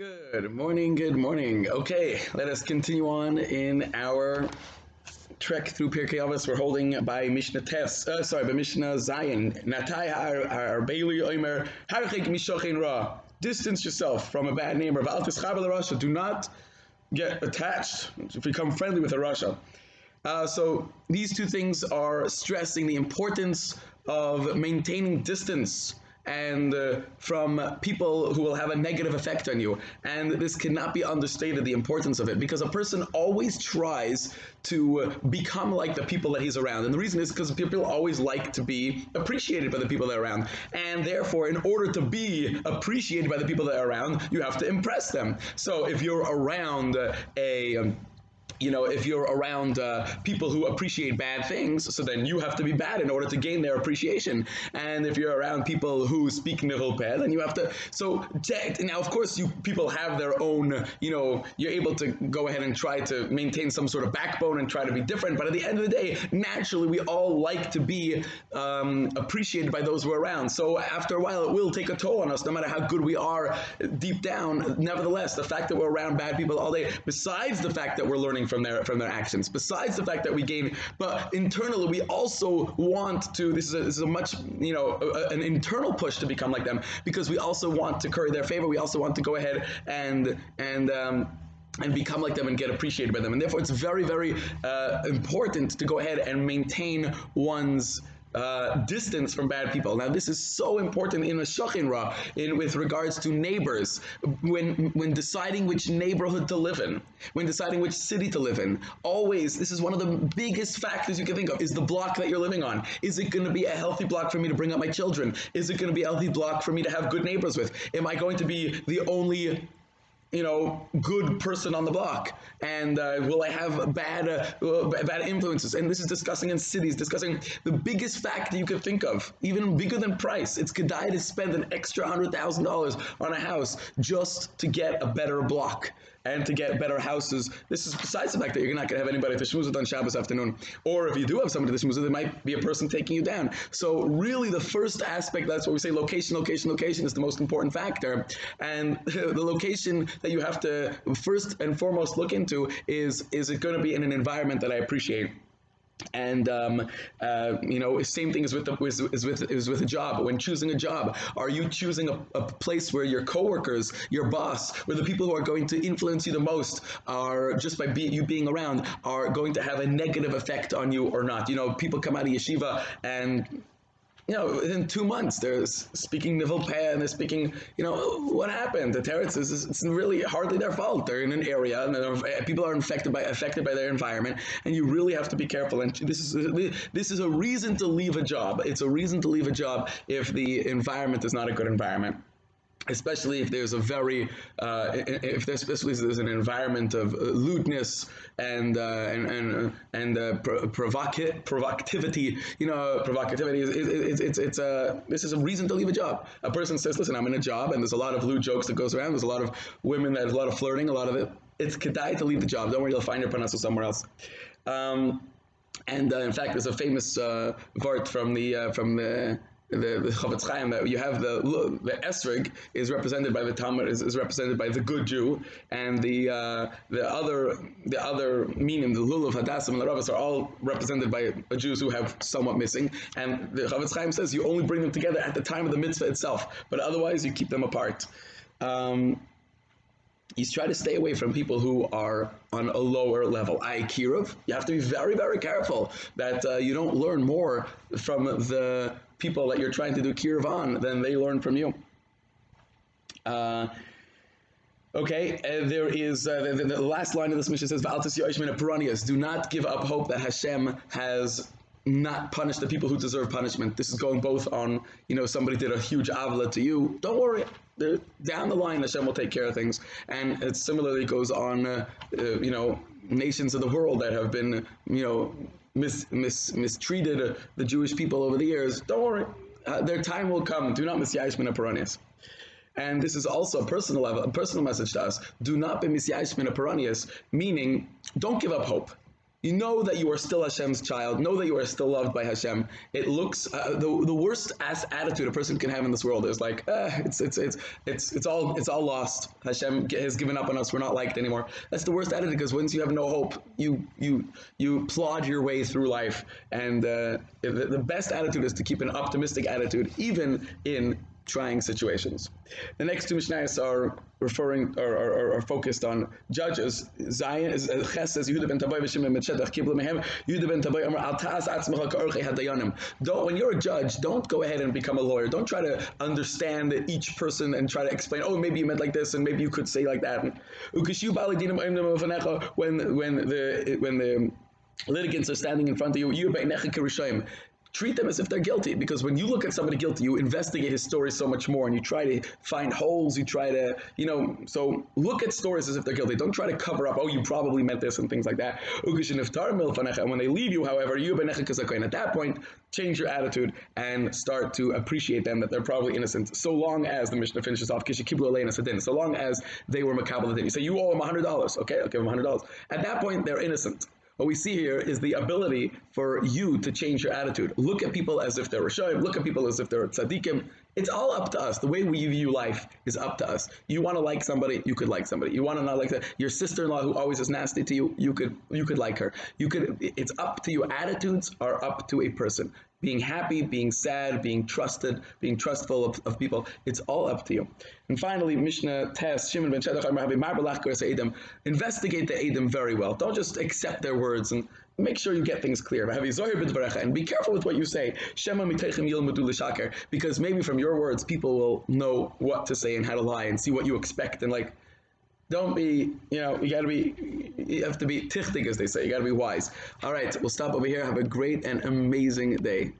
Good morning, good morning. Okay, let us continue on in our trek through Pirkei Avos. We're holding by Mishna by Mishna Zion. Natai har Bailey Omer Harchik Mishochin Ra. Distance yourself from a bad neighbor. Do not get attached to become friendly with a Rasha. So these two things are stressing the importance of maintaining distance and from people who will have a negative effect on you. And this cannot be understated, the importance of it, because a person always tries to become like the people that he's around. And the reason is because people always like to be appreciated by the people they're around. And therefore, in order to be appreciated by the people that are around, you have to impress them. So if you're around if you're around people who appreciate bad things, so then you have to be bad in order to gain their appreciation. And if you're around people who speak nivul peh, then you have to. So now, of course, people have their own. You're able to go ahead and try to maintain some sort of backbone and try to be different. But at the end of the day, naturally, we all like to be appreciated by those who are around. So after a while, it will take a toll on us, no matter how good we are deep down. Nevertheless, the fact that we're around bad people all day, besides the fact that we're learning from their actions, besides the fact that we gain, but internally we also want to. This is a much an internal push to become like them, because we also want to curry their favor. We also want to go ahead and become like them and get appreciated by them. And therefore, it's very, very important to go ahead and maintain one's distance from bad people. Now, this is so important in a shochin ra, with regards to neighbors. When deciding which neighborhood to live in, when deciding which city to live in, always, this is one of the biggest factors you can think of, is the block that you're living on. Is it going to be a healthy block for me to bring up my children? Is it going to be a healthy block for me to have good neighbors with? Am I going to be the only good person on the block, and will I have bad influences? And this is discussing in cities, discussing the biggest factor you could think of, even bigger than price. It's kedai to spend an extra $100,000 on a house just to get a better block and to get better houses. This is besides the fact that you're not going to have anybody to shmooze with on Shabbos afternoon, or if you do have somebody to shmooze with, there might be a person taking you down. So really the first aspect, that's what we say, location is the most important factor. And the location that you have to first and foremost look into is it going to be in an environment that I appreciate? And same thing is with a job. When choosing a job, are you choosing a place where your coworkers, your boss, where the people who are going to influence you the most are, just by you being around, are going to have a negative effect on you or not? People come out of yeshiva and within 2 months, they're speaking nivul peh, and they're speaking, what happened? The teretz it's really hardly their fault. They're in an area, and people are affected by their environment, and you really have to be careful. And this is a reason to leave a job. It's a reason to leave a job if the environment is not a good environment. Especially if there's there's an environment of lewdness and provocativity. This is a reason to leave a job. A person says, "Listen, I'm in a job, and there's a lot of lewd jokes that goes around. There's a lot of women, there's a lot of flirting, a lot of it. It's kedai to leave the job. Don't worry, you'll find your parnasa somewhere else." In fact, there's a famous vart from the Chavetz Chaim, that you have the esrog is represented by the Talmud, is represented by the good Jew, and the other meaning, the lulav, hadassim, and the ravas are all represented by Jews who have somewhat missing. And the Chavetz Chaim says you only bring them together at the time of the mitzvah itself, but otherwise you keep them apart. You try to stay away from people who are on a lower level. Kirov, you have to be very, very careful that you don't learn more from the people that you're trying to do kirov on than they learn from you. There is the last line of this Mishna says, "Do not give up hope that Hashem has not punished the people who deserve punishment." This is going both on, somebody did a huge avla to you. Don't worry. Down the line, Hashem will take care of things. And it similarly goes on, nations of the world that have been, mistreated the Jewish people over the years. Don't worry. Their time will come. Do not misyayish min haparanias. And this is also a personal message to us. Do not be misyayish min haparanias, meaning don't give up hope. You know that you are still Hashem's child. Know that you are still loved by Hashem. It looks the worst attitude a person can have in this world is like it's all lost. Hashem has given up on us. We're not liked anymore. That's the worst attitude, because once you have no hope, you plod your way through life. And the best attitude is to keep an optimistic attitude, even in trying situations. The next two Mishnayos are referring or are focused on judges. Zion is Ches says Yehuda ben Tabai v'Shimon ben Shedach kiblu mehem. Yehuda ben Tabai Amar al ta'as atzmecha ka'orchei hadayanim. Don't, when you're a judge, don't go ahead and become a lawyer. Don't try to understand each person and try to explain. Oh, maybe you meant like this, and maybe you could say like that. Ukishu ba'alei dinim oimdim v'fanecha. When the litigants are standing in front of you, you ba'necha kirishayim. Treat them as if they're guilty, because when you look at somebody guilty, you investigate his story so much more, and you try to find holes, you try to, so look at stories as if they're guilty. Don't try to cover up, oh, you probably meant this and things like that. And when they leave you, however, at that point, change your attitude and start to appreciate them, that they're probably innocent, so long as, the Mishna finishes off, so long as they were makabel the din. You say, you owe them $100, okay, I'll give them $100. At that point, they're innocent. What we see here is the ability for you to change your attitude. Look at people as if they're Rishonim, look at people as if they're tzaddikim. It's all up to us. The way we view life is up to us. You want to like somebody, you could like somebody. You want to not like that. Your sister-in-law who always is nasty to you, you could like her. It's up to you. Attitudes are up to a person. Being happy, being sad, being trusted, being trustful of people, it's all up to you. And finally, Mishna tests Shimon ben Shedach investigate the Edom very well. Don't just accept their words, and make sure you get things clear. And be careful with what you say, because maybe from your words, people will know what to say and how to lie and see what you expect. And don't be, you have to be tichtig, as they say. You got to be wise. All right, we'll stop over here. Have a great and amazing day.